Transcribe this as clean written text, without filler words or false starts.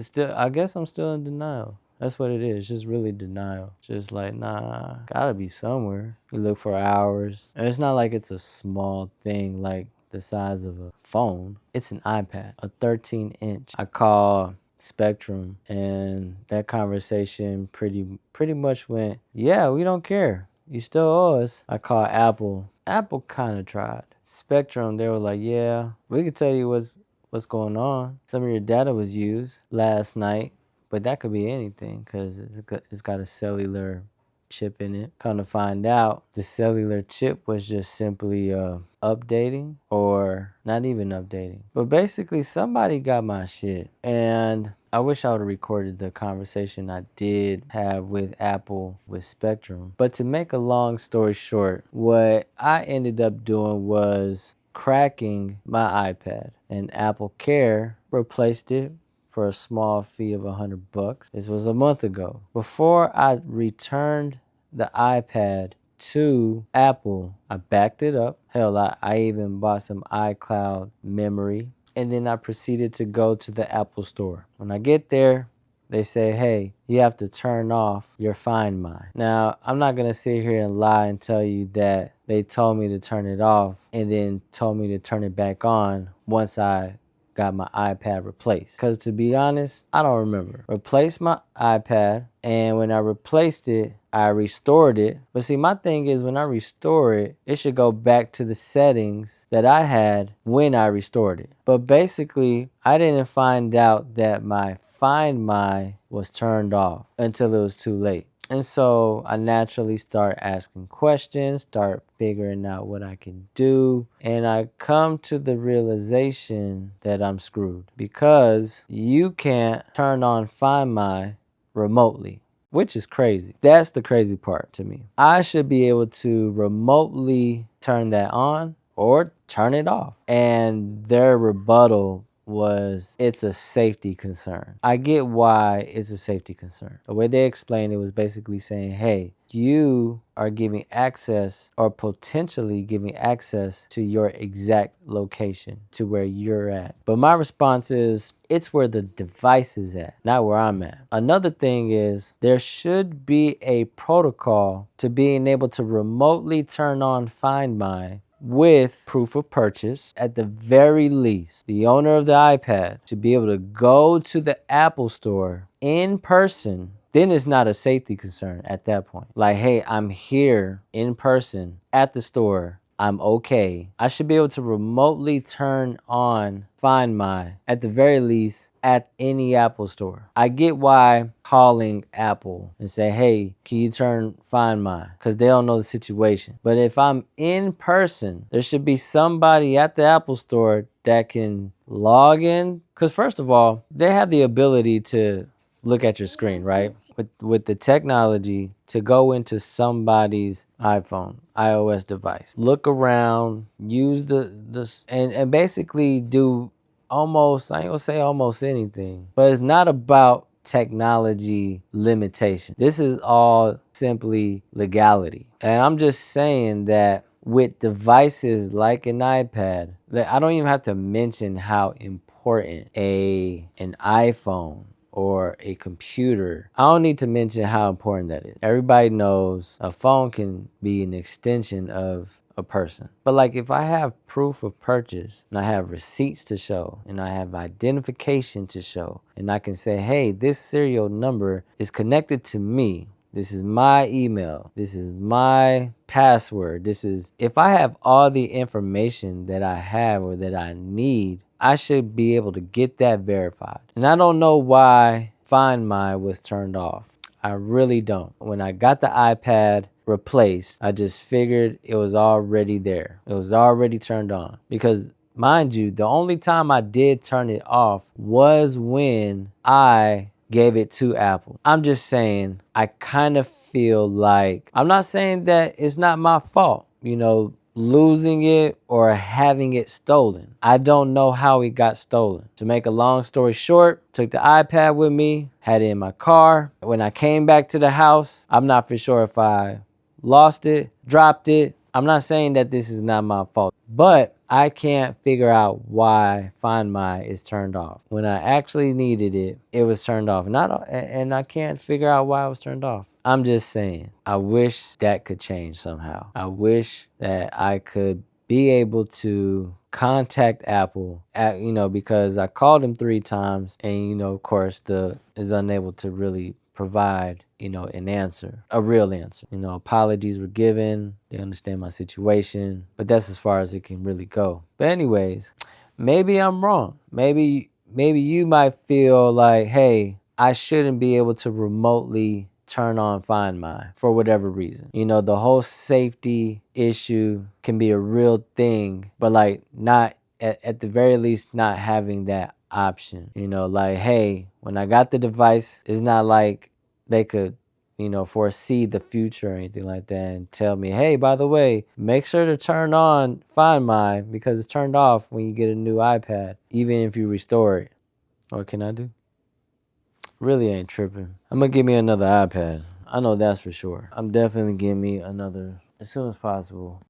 It's still, I guess I'm still in denial. That's what it is. Just really denial. Just like, nah, gotta be somewhere. You look for hours. And it's not like it's a small thing like the size of a phone. It's an iPad, a 13-inch. I call Spectrum, and that conversation pretty much went, yeah, we don't care. You still owe us. I call Apple. Apple kind of tried. Spectrum, they were like, yeah, we could tell you what's going on. Some of your data was used last night, but that could be anything because it's got a cellular chip in it. Come to find out, the cellular chip was just simply updating, or not even updating. But basically, somebody got my shit. And I wish I would have recorded the conversation I did have with Apple with Spectrum. But to make a long story short, what I ended up doing was cracking my iPad, and Apple Care replaced it for a small fee of $100. This was a month ago. Before I returned the iPad to Apple, I backed it up. Hell, I even bought some iCloud memory. And then I proceeded to go to the Apple store. When I get there, they say, hey, you have to turn off your Find My. Now, I'm not going to sit here and lie and tell you that they told me to turn it off and then told me to turn it back on once I got my iPad replaced. Because to be honest, I don't remember. Replaced my iPad, and when I replaced it, I restored it. But see, my thing is when I restore it, it should go back to the settings that I had when I restored it. But basically, I didn't find out that my Find My was turned off until it was too late. And so I naturally start asking questions, start figuring out what I can do. And I come to the realization that I'm screwed because you can't turn on Find My remotely, which is crazy. That's the crazy part to me. I should be able to remotely turn that on or turn it off. And their rebuttal was, it's a safety concern. I get why it's a safety concern. The way they explained it was basically saying, hey, you are giving access or potentially giving access to your exact location, to where you're at. But my response is, it's where the device is at, not where I'm at. Another thing is, there should be a protocol to being able to remotely turn on Find My with proof of purchase. At the very least, the owner of the iPad should be able to go to the Apple store in person. Then it's not a safety concern at that point. Like, hey, I'm here in person at the store. I'm okay. I should be able to remotely turn on Find My, at the very least, at any Apple store. I get why calling Apple and say, hey, can you turn Find My? Because they don't know the situation. But if I'm in person, there should be somebody at the Apple store that can log in. Because first of all, they have the ability to look at your screen, right? With the technology to go into somebody's iPhone, iOS device, look around, use and basically do almost, I ain't gonna say almost anything, but it's not about technology limitation. This is all simply legality. And I'm just saying that with devices like an iPad, that I don't even have to mention how important an iPhone or a computer. I don't need to mention how important that is. Everybody knows a phone can be an extension of a person. But like, if I have proof of purchase and I have receipts to show and I have identification to show, and I can say, hey, this serial number is connected to me. This is my email. This is my password. If I have all the information that I have or that I need, I should be able to get that verified. And I don't know why Find My was turned off. I really don't. When I got the iPad replaced, I just figured it was already there. It was already turned on. Because mind you, the only time I did turn it off was when I gave it to Apple. I'm just saying, I kind of feel like, I'm not saying that it's not my fault, losing it or having it stolen. I don't know how it got stolen. To make a long story short, took the iPad with me, had it in my car. When I came back to the house, I'm not for sure if I lost it, dropped it, I'm not saying that this is not my fault, but I can't figure out why Find My is turned off. When I actually needed it, it was turned off. And I can't figure out why it was turned off. I'm just saying, I wish that could change somehow. I wish that I could be able to contact Apple because I called them 3 times and of course is unable to really provide an answer, a real answer. Apologies were given, they understand my situation, but that's as far as it can really go. But anyways, maybe I'm wrong. Maybe you might feel like, hey, I shouldn't be able to remotely turn on Find My for whatever reason. The whole safety issue can be a real thing, but like not at the very least not having that option. Like, hey, when I got the device, it's not like they could foresee the future or anything like that and tell me, hey, by the way, make sure to turn on Find My because it's turned off when you get a new iPad, even if you restore it. What can I do? Really ain't tripping. I'm gonna give me another iPad. I know that's for sure. I'm definitely getting me another as soon as possible.